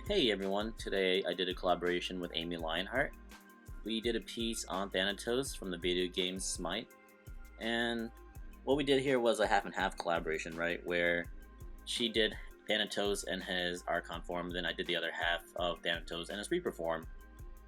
Hey everyone, today I did a collaboration with Amy Lionheart. We did a piece on Thanatos from the video game Smite, and what we did here was a half and half collaboration, right? Where she did Thanatos and his Archon form, then I did the other half of Thanatos and his Reaper form.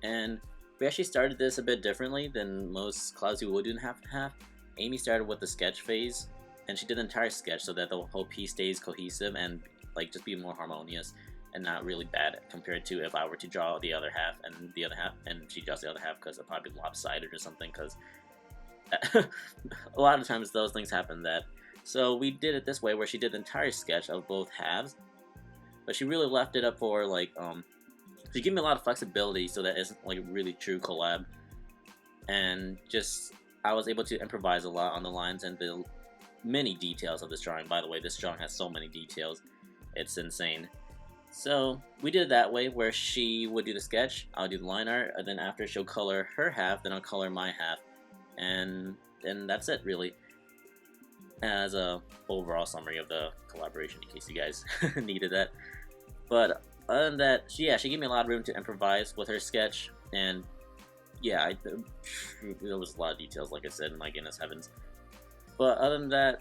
And we actually started this a bit differently than most collabs we would do in half and half. Amy started with the sketch phase, and she did the entire sketch so that the whole piece stays cohesive and like just be more harmonious and not really bad compared to if I were to draw the other half and she draws the other half, because it'll probably be lopsided or something, because a lot of times those things happen. So we did it this way, where she did the entire sketch of both halves, but she really left it up for like she gave me a lot of flexibility so that isn't like a really true collab, and just I was able to improvise a lot on the lines and the many details of this drawing. By the way, this drawing has so many details, it's insane. So we did it that way, where she would do the sketch, I'll do the line art, and then after she'll color her half, then I'll color my half, and then that's it really, as a overall summary of the collaboration in case you guys needed that. But other than that, she gave me a lot of room to improvise with her sketch, and yeah, there was a lot of details, like I said, my goodness heavens. But other than that,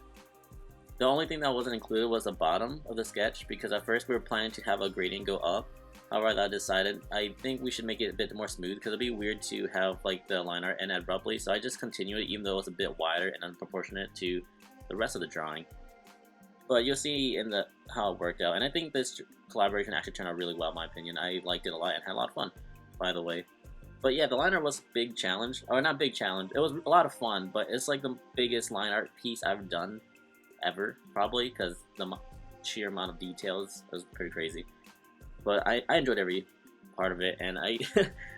the only thing that wasn't included was the bottom of the sketch, because at first we were planning to have a gradient go up. However, I decided I think we should make it a bit more smooth, because it'd be weird to have like the line art end abruptly, so I just continued it even though it was a bit wider and unproportionate to the rest of the drawing. But you'll see in how it worked out, and I think this collaboration actually turned out really well in my opinion. I liked it a lot and had a lot of fun, by the way. But yeah, the line art was a big challenge, or not big challenge, it was a lot of fun, but it's like the biggest line art piece I've done ever, probably, because the sheer amount of details was pretty crazy. But I enjoyed every part of it, and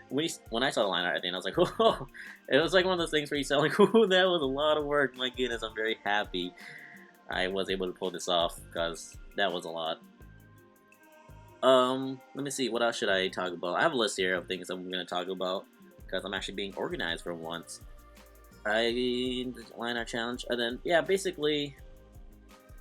when I saw the line art at the end, I was like, oh, it was like one of those things where you sound like, oh, that was a lot of work. My goodness, I'm very happy I was able to pull this off, because that was a lot. Let me see, what else should I talk about? I have a list here of things I'm going to talk about, because I'm actually being organized for once. The line art challenge, and then, yeah, basically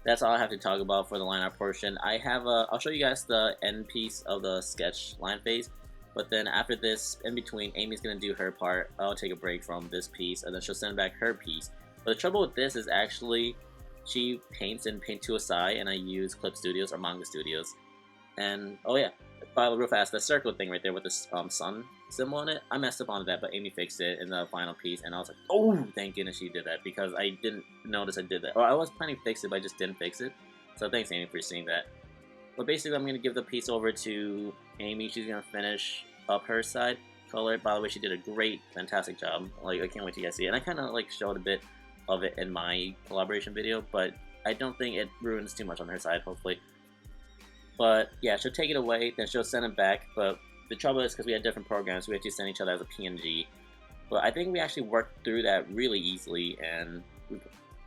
that's all I have to talk about for the line art portion. I'll show you guys the end piece of the sketch line phase, but then after this, in between, Amy's gonna do her part. I'll take a break from this piece, and then she'll send back her piece. But the trouble with this is actually, she paints in Paint to Asai, and I use Clip Studios or Manga Studios. And, oh yeah, real fast, the circle thing right there with the sun symbol on it, I messed up on that, but Amy fixed it in the final piece, and I was like, oh, thank goodness she did that, because I didn't notice I did that. Or I was planning to fix it, but I just didn't fix it. So thanks, Amy, for seeing that. But basically, I'm going to give the piece over to Amy. She's going to finish up her side color. By the way, she did a great, fantastic job. Like, I can't wait to guys see it. And I kind of like showed a bit of it in my collaboration video, but I don't think it ruins too much on her side, hopefully. But yeah, she'll take it away, then she'll send it back. But the trouble is, because we had different programs, we had to send each other as a PNG. But I think we actually worked through that really easily, and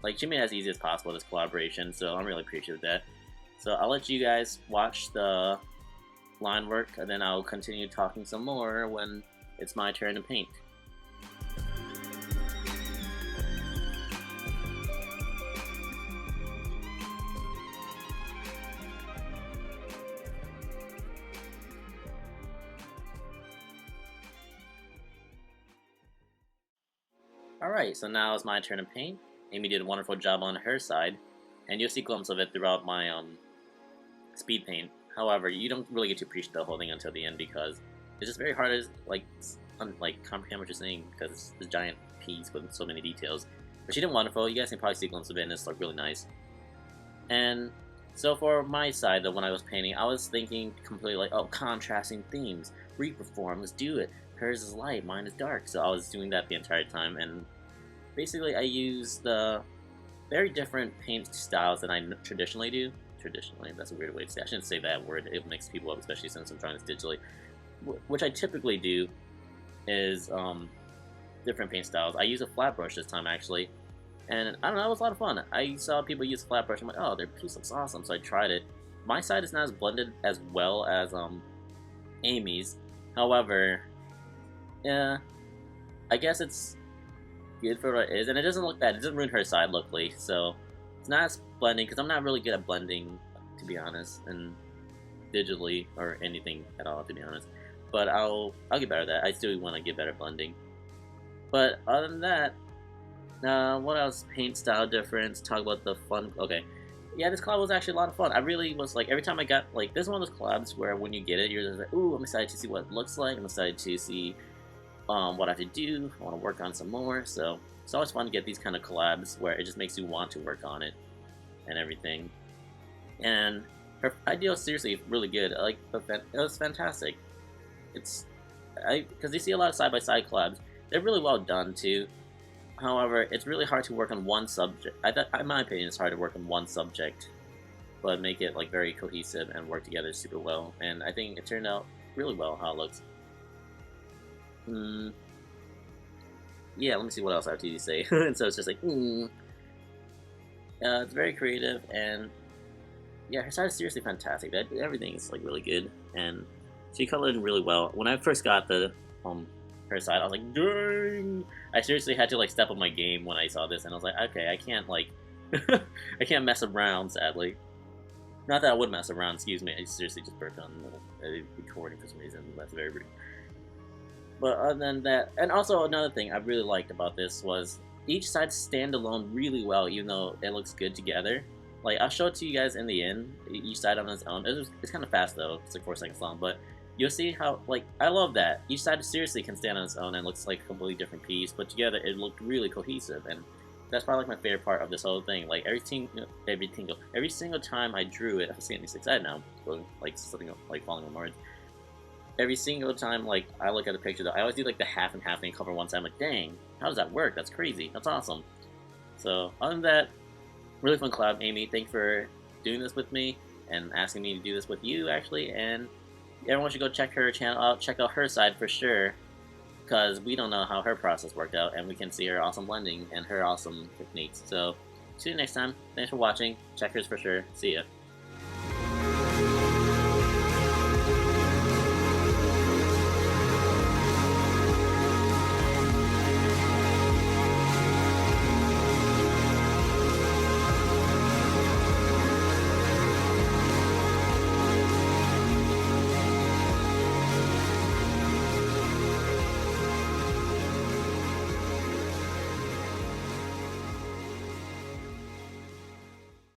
like she made it as easy as possible, this collaboration, so I'm really appreciative of that. So I'll let you guys watch the line work, and then I'll continue talking some more when it's my turn to paint. Alright, so now it's my turn to paint. Amy did a wonderful job on her side, and you'll see glimpses of it throughout my speed paint. However, you don't really get to appreciate the whole thing until the end, because it's just very hard to like comprehend what you're saying, because it's this giant piece with so many details. But she did wonderful. You guys can probably see a glimpse of it, and it's like really nice. And so for my side, though, when I was painting, I was thinking completely like, oh, contrasting themes, Reaper form, let's do it. Hers is light, mine is dark. So I was doing that the entire time, and basically I use the very different paint styles that I traditionally do. Traditionally, that's a weird way to say. I shouldn't say that word. It makes people up, especially since I'm trying this digitally. Which I typically do is different paint styles. I use a flat brush this time, actually. And I don't know, it was a lot of fun. I saw people use flat brush. I'm like, oh, their piece looks awesome. So I tried it. My side is not as blended as well as Amy's. However, yeah, I guess it's good for what it is, and it doesn't look bad. It doesn't ruin her side, luckily, so it's not as blending, because I'm not really good at blending, to be honest, and digitally or anything at all, to be honest. But I'll get better at that. I still want to get better at blending. But other than that, what else? Paint style difference. Talk about the fun. Okay, yeah, this collab was actually a lot of fun. I really was like, every time I got, like, this is one of those collabs where when you get it, you're just like, ooh, I'm excited to see what it looks like. I'm excited to see what I have to do. I want to work on some more. So it's always fun to get these kind of collabs where it just makes you want to work on it and everything. And her idea was seriously really good. Like, it was fantastic. Because you see a lot of side-by-side collabs, they're really well done too. However, it's really hard to work on one subject. In my opinion, it's hard to work on one subject, but make it like very cohesive and work together super well. And I think it turned out really well how it looks. Yeah, let me see what else I have to say. And so it's just like, it's very creative, and yeah, her side is seriously fantastic. Everything is like really good, and she colored in really well. When I first got the her side, I was like, dang! I seriously had to like step up my game when I saw this, and I was like, okay, I can't like, I can't mess around, sadly. Not that I would mess around, excuse me. I seriously just burped on the recording for some reason. That's very rude. But other than that, and also another thing I really liked about this was each side stand alone really well, even though it looks good together. Like, I'll show it to you guys in the end, each side on its own. It's kind of fast though, it's like 4 seconds long, but you'll see how, like, I love that. Each side seriously can stand on its own and looks like a completely different piece, but together it looked really cohesive, and that's probably like my favorite part of this whole thing. Like, every single time I drew it, I'm getting excited now, like something like falling on words. Every single time, like, I look at the picture, though, I always do like the half and half thing, cover one side. I'm like, dang, how does that work? That's crazy. That's awesome. So, other than that, really fun collab, Amy. Thank you for doing this with me and asking me to do this with you, actually. And everyone should go check her channel out, check out her side for sure, because we don't know how her process worked out, and we can see her awesome blending and her awesome techniques. So, see you next time. Thanks for watching. Check hers for sure. See ya.